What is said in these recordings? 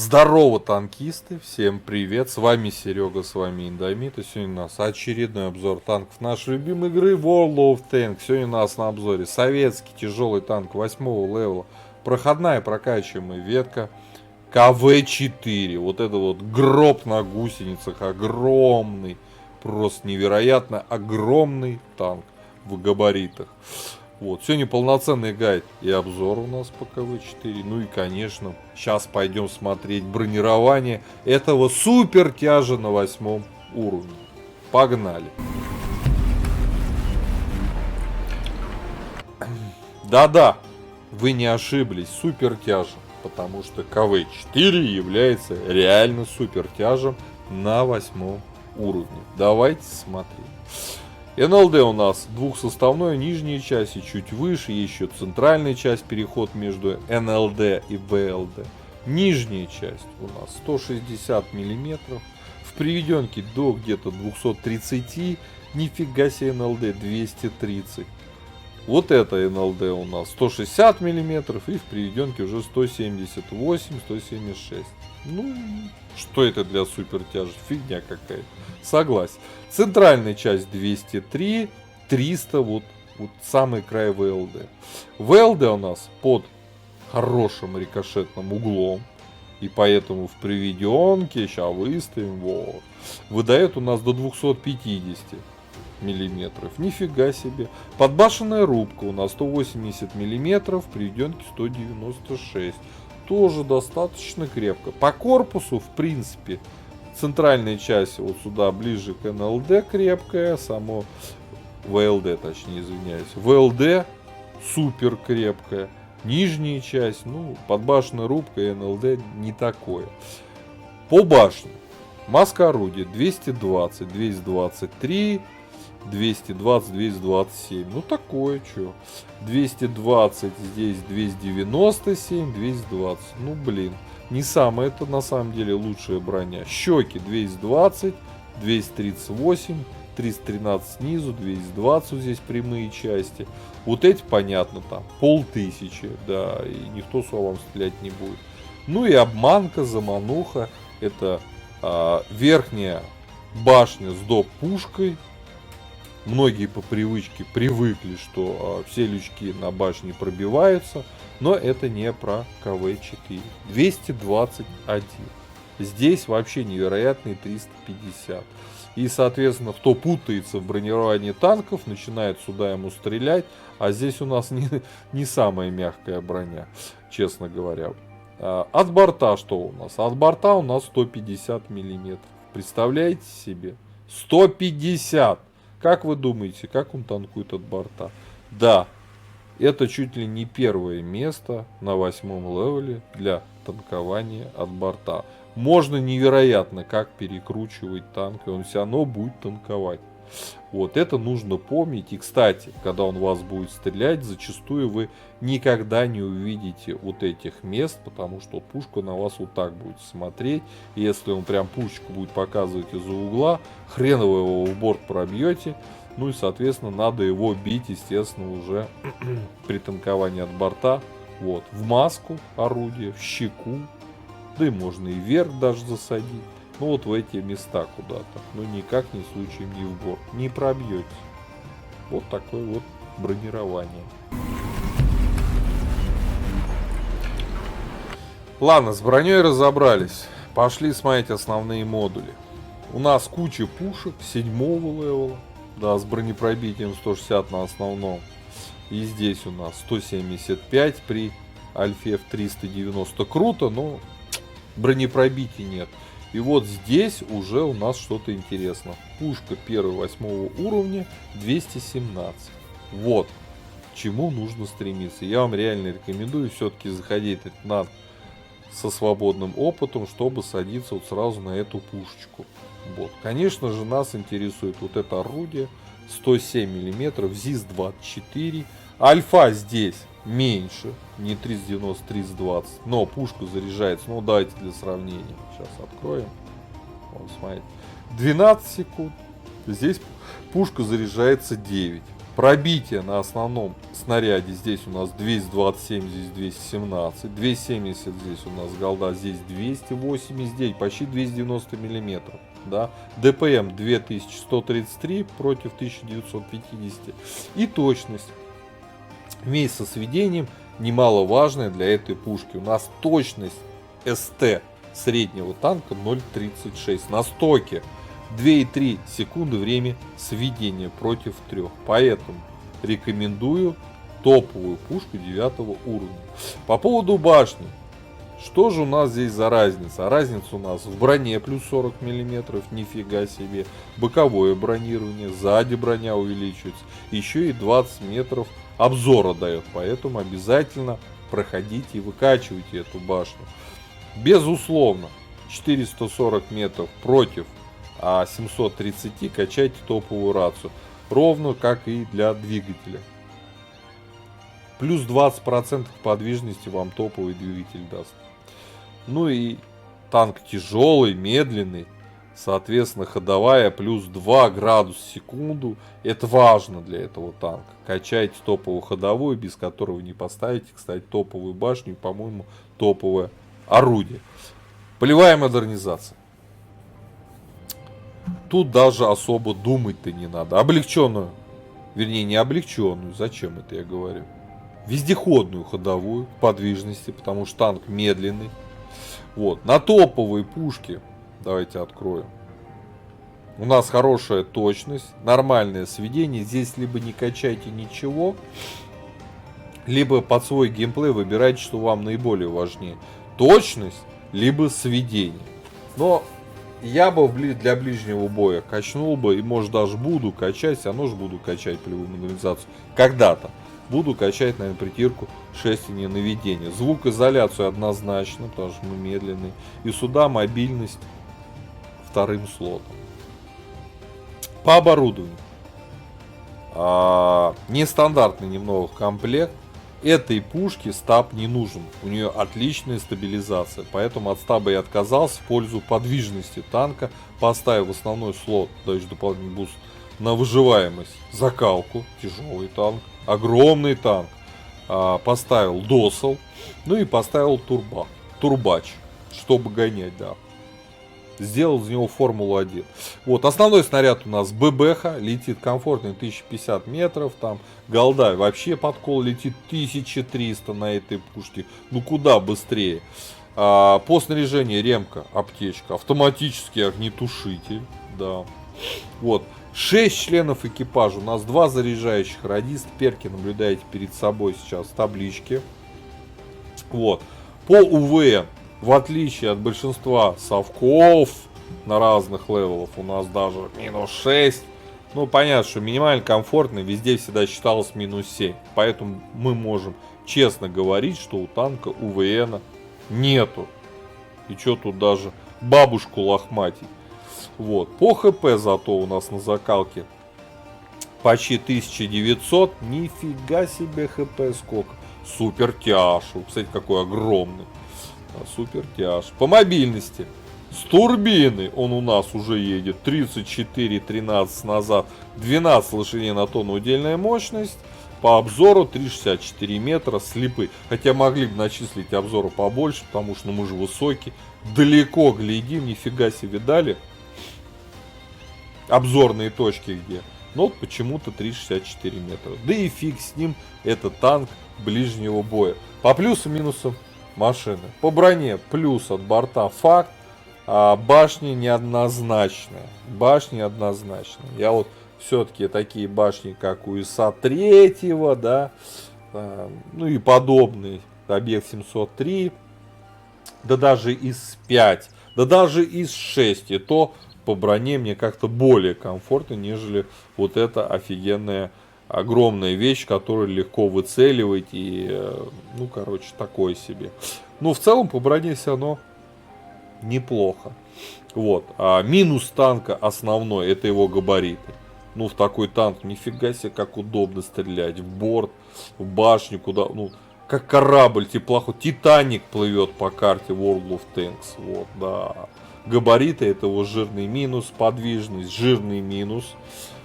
Здорово, танкисты! Всем привет! С вами Серега, с вами Индомит. И сегодня у нас очередной обзор танков нашей любимой игры World of Tanks. Сегодня у нас на обзоре советский тяжелый танк 8-го левела. Проходная прокачиваемая ветка КВ-4. Вот это вот гроб на гусеницах. Огромный, просто невероятно огромный танк в габаритах. Вот, сегодня полноценный гайд и обзор у нас по КВ-4. Ну и, конечно, сейчас пойдем смотреть бронирование этого супер тяжа на 8 уровне. Погнали! Да-да, вы не ошиблись, супер тяжем, потому что КВ-4 является реально супер тяжем на 8 уровне. Давайте смотреть. НЛД у нас двухсоставной, нижняя часть и чуть выше, еще центральная часть, переход между НЛД и ВЛД. Нижняя часть у нас 160 миллиметров, в приведенке до где-то 230, нифига себе НЛД 230. Вот это НЛД у нас 160 миллиметров и в приведенке уже 178-176. Ну, что это для супертяжа? Фигня какая-то. Согласен. Центральная часть 203, 300, вот самый край ВЛД. ВЛД у нас под хорошим рикошетным углом. И поэтому в приведенке, сейчас выставим, вот, выдает у нас до 250 миллиметров. Нифига себе. Подбашенная рубка у нас 180 миллиметров, в приведенке 196. Тоже достаточно крепко. По корпусу, в принципе, центральная часть вот сюда ближе к НЛД крепкая, само ВЛД, точнее, извиняюсь. ВЛД супер крепкая. Нижняя часть, ну, подбашенная рубка и НЛД не такое. По башне. Маска орудия 220, 223, 220, 227. Ну, такое, что. 220, здесь 297, 220. Ну, блин. Не самая это на самом деле лучшая броня. Щеки 220, 238, 313 снизу, 220 здесь прямые части. Вот эти, понятно, там 1500, да, и никто с вам стрелять не будет. Ну и обманка, замануха. Это верхняя башня с доп-пушкой. Многие по привычке привыкли, что все лючки на башне пробиваются, но это не про КВ-4. 221. Здесь вообще невероятные 350. И, соответственно, кто путается в бронировании танков, начинает сюда ему стрелять, а здесь у нас не самая мягкая броня, честно говоря. От борта что у нас? От борта у нас 150 миллиметров. Представляете себе? 150! Как вы думаете, как он танкует от борта? Да, это чуть ли не первое место на 8-м левеле для танкования от борта. Можно невероятно как перекручивать танк, и он все равно будет танковать. Вот это нужно помнить. И, кстати, когда он вас будет стрелять, зачастую вы никогда не увидите вот этих мест, потому что пушка на вас вот так будет смотреть. И если он прям пушечку будет показывать из-за угла, хрен вы его в борт пробьете. Ну и, соответственно, надо его бить, естественно, уже при танковании от борта. Вот, в маску орудия, в щеку. Да и можно и вверх даже засадить. Ну вот в эти места куда-то. Но никак ни случаем не в борт. Не пробьете. Вот такое вот бронирование. Ладно, с броней разобрались. Пошли смотреть основные модули. У нас куча пушек 7-го левела. Да, с бронепробитием 160 на основном. И здесь у нас 175 при Альфе F390. Круто, но бронепробития нет. И вот здесь уже у нас что-то интересно. Пушка 1-8 уровня 217. Вот к чему нужно стремиться. Я вам реально рекомендую все-таки заходить надо со свободным опытом, чтобы садиться вот сразу на эту пушечку. Вот. Конечно же, нас интересует вот это орудие 107 мм ЗИС-24. Альфа здесь меньше, не 390, 320, но пушка заряжается, ну давайте для сравнения, сейчас откроем, вот, смотрите, 12 секунд, здесь пушка заряжается 9, Пробитие на основном снаряде здесь у нас 227, здесь 217, 270 здесь у нас голда, здесь 289, почти 290 миллиметров. Да? ДПМ 2133 против 1950. И точность вместе со сведением немаловажная для этой пушки. У нас точность СТ среднего танка 0,36 на стоке. 2,3 секунды время сведения против 3. Поэтому рекомендую топовую пушку 9 уровня. По поводу башни. Что же у нас здесь за разница? Разница у нас в броне плюс 40 миллиметров, нифига себе. Боковое бронирование, сзади броня увеличивается. Еще и 20 метров обзора дает. Поэтому обязательно проходите и выкачивайте эту башню. Безусловно, 440 метров против 730 качайте топовую рацию. Ровно как и для двигателя. Плюс 20% подвижности вам топовый двигатель даст. Ну и танк тяжелый, медленный. Соответственно, ходовая плюс 2 градуса в секунду. Это важно для этого танка. Качайте топовую ходовую, без которого не поставите. Кстати, топовую башню, по-моему, топовое орудие. Полевая модернизация. Тут даже особо думать-то не надо. Облегченную, вернее не облегченную, зачем это я говорю? Вездеходную ходовую подвижности, потому что танк медленный. Вот. На топовые пушки, давайте откроем. У нас хорошая точность, нормальное сведение. Здесь либо не качайте ничего, либо под свой геймплей выбирайте, что вам наиболее важнее. Точность, либо сведение. Но я бы для ближнего боя качнул бы, и может даже буду качать, все равно же буду качать полевую модернизацию. Когда-то буду качать, наверное, притирку шестерни наведения. Звукоизоляцию однозначно, потому что мы медленный. И сюда мобильность вторым слотом. По оборудованию. Нестандартный немного комплект. Этой пушке стаб не нужен. У нее отличная стабилизация. Поэтому от стаба я отказался в пользу подвижности танка. Поставив основной слот, дающий дополнительный буст на выживаемость, закалку. Тяжелый танк. Огромный танк. Поставил досел. Ну и поставил турбач. Чтобы гонять, да. Сделал из него Формулу-1. Вот, основной снаряд у нас ББХ, летит комфортно 1050 метров, там голда вообще подкол летит 1300 на этой пушке, ну куда быстрее. По снаряжению ремка, аптечка, автоматический огнетушитель, да. Вот, 6 членов экипажа, у нас 2 заряжающих радиста, перки наблюдаете перед собой сейчас в табличке. Вот, по УВ. В отличие от большинства совков на разных левелах, у нас даже минус 6. Ну, понятно, что минимально комфортно везде всегда считалось минус 7. Поэтому мы можем честно говорить, что у танка УВН нету. И что тут даже бабушку лохматить. Вот. По ХП зато у нас на закалке почти 1900. Нифига себе ХП сколько. Супер тяж. Кстати, какой огромный. Супер тяж. По мобильности. С турбиной он у нас уже едет 34-13 назад. 12 лошадей на тонну удельная мощность. По обзору 3,64 метра. Слепы. Хотя могли бы начислить обзору побольше, потому что мы же высокие. Далеко глядим. Нифига себе дали. Обзорные точки где. Но почему-то 3,64 метра. Да и фиг с ним. Это танк ближнего боя. По плюсам и минусам машины. По броне плюс от борта факт. А башни неоднозначные. Башни однозначные. Я вот все-таки такие башни, как у ИСа-3, да, ну и подобные. Объект 703. Да даже ИС-5. Да даже ИС-6. И то по броне мне как-то более комфортно, нежели вот эта офигенная огромная вещь, которую легко выцеливать и, ну, короче, такое себе. Но в целом по броне все равно неплохо. Вот. А минус танка основной, это его габариты. Ну, в такой танк нифига себе, как удобно стрелять. В борт, в башню, куда, ну, как корабль, теплоход. Титаник плывет по карте World of Tanks. Вот, да. Габариты это его жирный минус, подвижность жирный минус.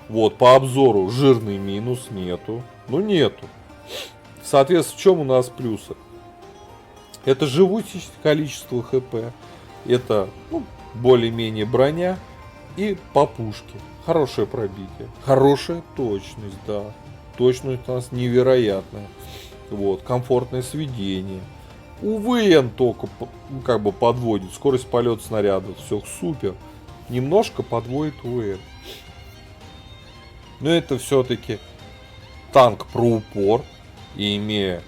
Вот, по обзору жирный минус нету. Ну нету. Соответственно, в чем у нас плюсы? Это живучесть, количество хп. Это более-менее броня. И по пушке. Хорошее пробитие. Хорошая точность, да. Точность у нас невероятная. Вот, комфортное сведение. УВН только как бы подводит. Скорость полета снаряда. Все супер. Немножко подводит УВН. Но это все-таки танк про упор. И имея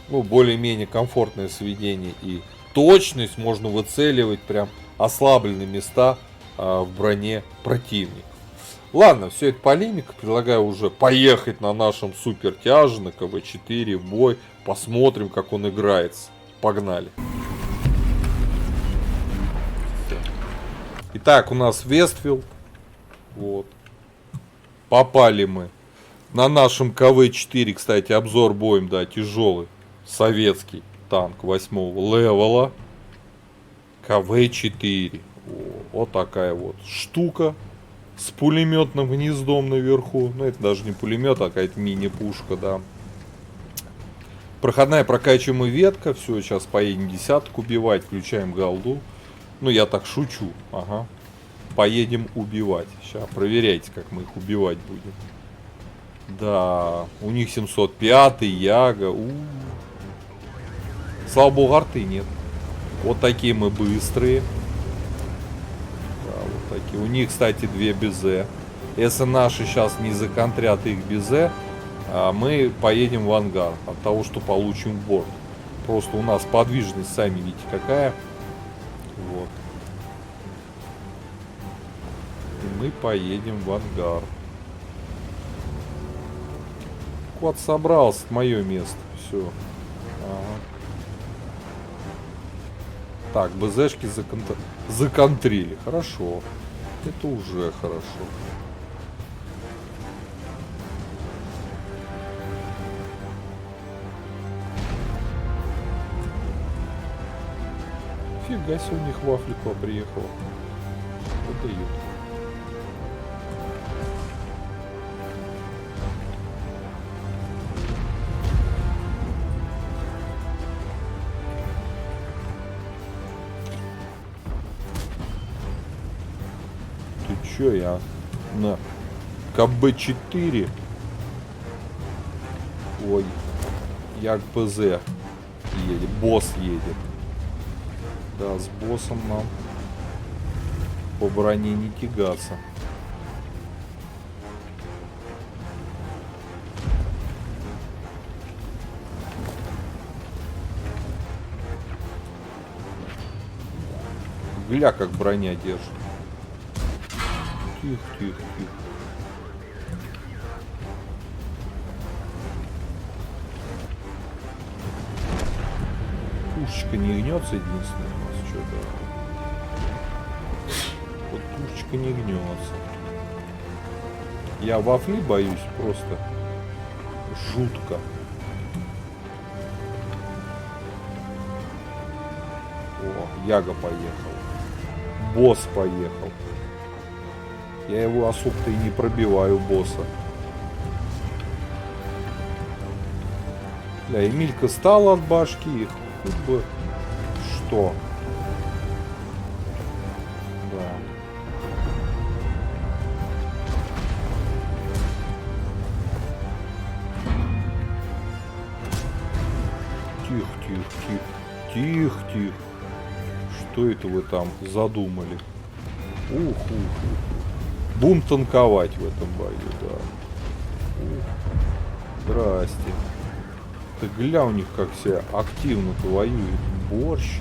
более-менее комфортное сведение и точность, можно выцеливать прям ослабленные места в броне противника. Ладно, все это полемика. Предлагаю уже поехать на нашем супертяже, на КВ-4 в бой. Посмотрим, как он играется. Погнали. Итак, у нас Вестфилд. Вот. Попали мы на нашем КВ-4. Кстати, обзор боем, да, тяжелый. Советский танк 8-го левела. КВ-4. Вот такая вот штука. С пулеметным гнездом наверху. Ну, это даже не пулемет, а какая-то мини-пушка, да. Проходная прокачиваемая ветка. Все, сейчас поедем десятку убивать. Включаем голду. Ну, я так шучу. Ага. Поедем убивать. Сейчас проверяйте, как мы их убивать будем. Да, у них 705 Яга. Слава богу, арты нет. Вот такие мы быстрые. У них, кстати, 2 БЗ. Если наши сейчас не законтрят их БЗ, мы поедем в ангар от того, что получим в борт. Просто у нас подвижность, сами видите, какая. Вот. И мы поедем в ангар. Кот собрался, мое место. Все. Ага. Так, БЗшки законтрили. Хорошо. Это уже хорошо. Фига себе, у них вафлика приехала. Вот дают. Че я на КБ-4? Ой, я к ПЗ едет, босс едет. Да, с боссом нам по броне не тягаться. Гля, как броня держит. Тихо, тихо, тихо. Пушечка не гнется, единственное у нас что-то. Вот пушечка не гнется. Я вафли боюсь просто жутко. О, Яга поехал. Босс поехал. Я его особо-то и не пробиваю, босса. Да, Эмилька стала от башки. Хоть бы что. Да. Тихо, тихо, тихо. Тихо, тихо. Что это вы там задумали? Ух, ух, ух. Будем танковать в этом бою, да. Здрасте. Ты гля, у них как все активно-то воюют. Борщ.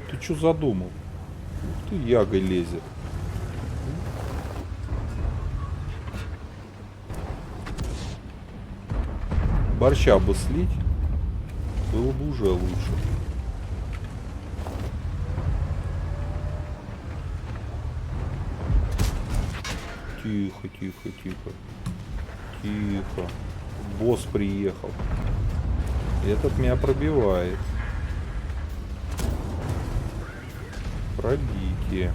Ты что задумал? Ух ты, Яга лезет. Борща бы слить, было бы уже лучше. Тихо, тихо, тихо. Тихо. босс приехал. Этот меня пробивает. Пробитие.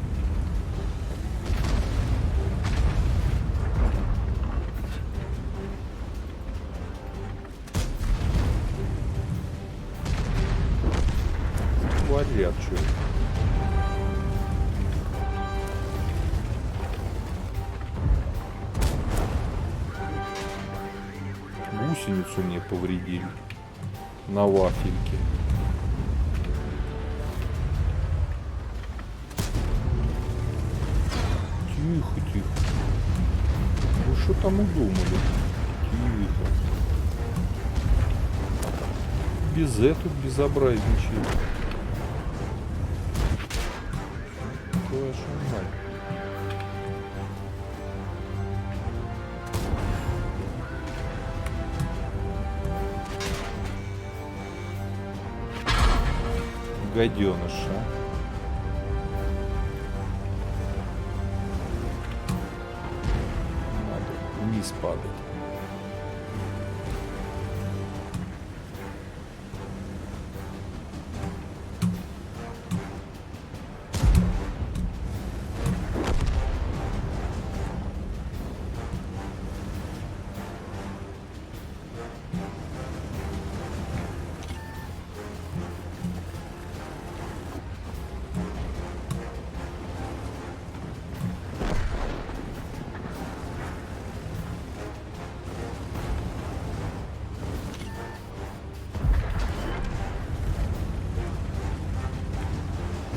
Варят что. Гусеницу мне повредили на вафельке. Тихо, тихо. Вы что там удумали? Тихо. Без этого безобразничает. Твоя мать. Гаденыша. Надо вниз падать.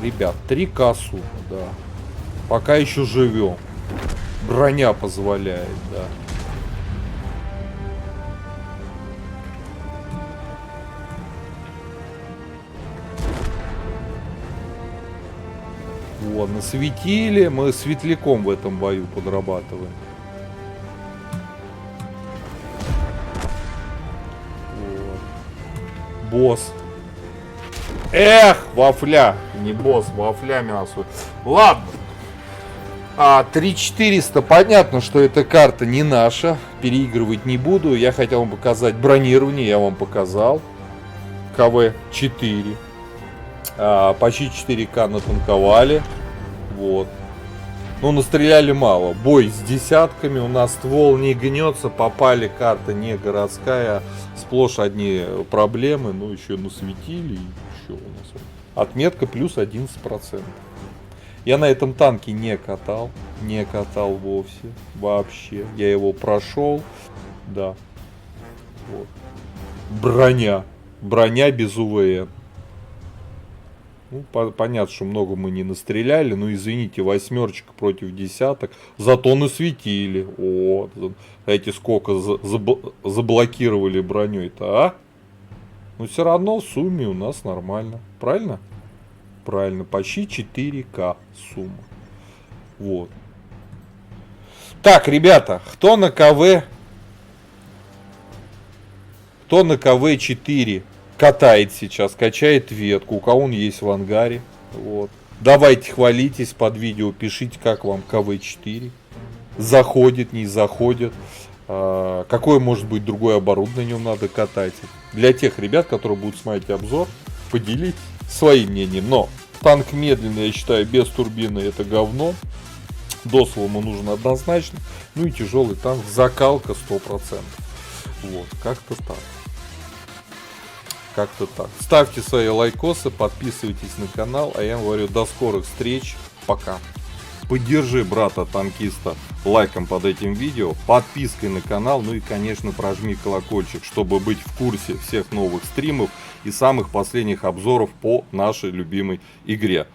Ребят, 3К сумма, да. Пока еще живем. Броня позволяет, да. Вот, насветили. Мы светляком в этом бою подрабатываем. Вот. Босс. Эх, вафля. Не босс, вафля мясо. Ладно. 3400. Понятно, что эта карта не наша. Переигрывать не буду. Я хотел вам показать бронирование. Я вам показал. КВ-4. Почти 4К натанковали. Вот. Ну, настреляли мало. Бой с десятками. У нас ствол не гнется. Попали, карта не городская. Сплошь одни проблемы. Ну, еще насветили. И еще у нас отметка плюс 11%. Я на этом танке не катал. Не катал вовсе. Вообще. Я его прошел. Да. Вот. Броня. Броня без УВН. Ну, понятно, что много мы не настреляли. Ну, извините, восьмерочка против десяток. Зато насветили. Вот. Эти сколько заблокировали броней-то, а? Но все равно в сумме у нас нормально. Правильно? Правильно. Почти 4К сумма. Вот. Так, ребята, кто на КВ 4 катает сейчас, качает ветку, у кого он есть в ангаре. Вот. Давайте хвалитесь под видео, пишите, как вам КВ-4. Заходит, не заходит. Какое может быть другое оборудование на нем надо катать. Для тех ребят, которые будут смотреть обзор, поделитесь своим мнением. Но танк медленный, я считаю, без турбины это говно. Досл ему нужно однозначно. Ну и тяжелый танк, закалка 100%. Вот, как-то так. Как-то так. Ставьте свои лайкосы, подписывайтесь на канал. А я вам говорю, до скорых встреч. Пока. Поддержи брата-танкиста лайком под этим видео, подпиской на канал, ну и, конечно, прожми колокольчик, чтобы быть в курсе всех новых стримов и самых последних обзоров по нашей любимой игре.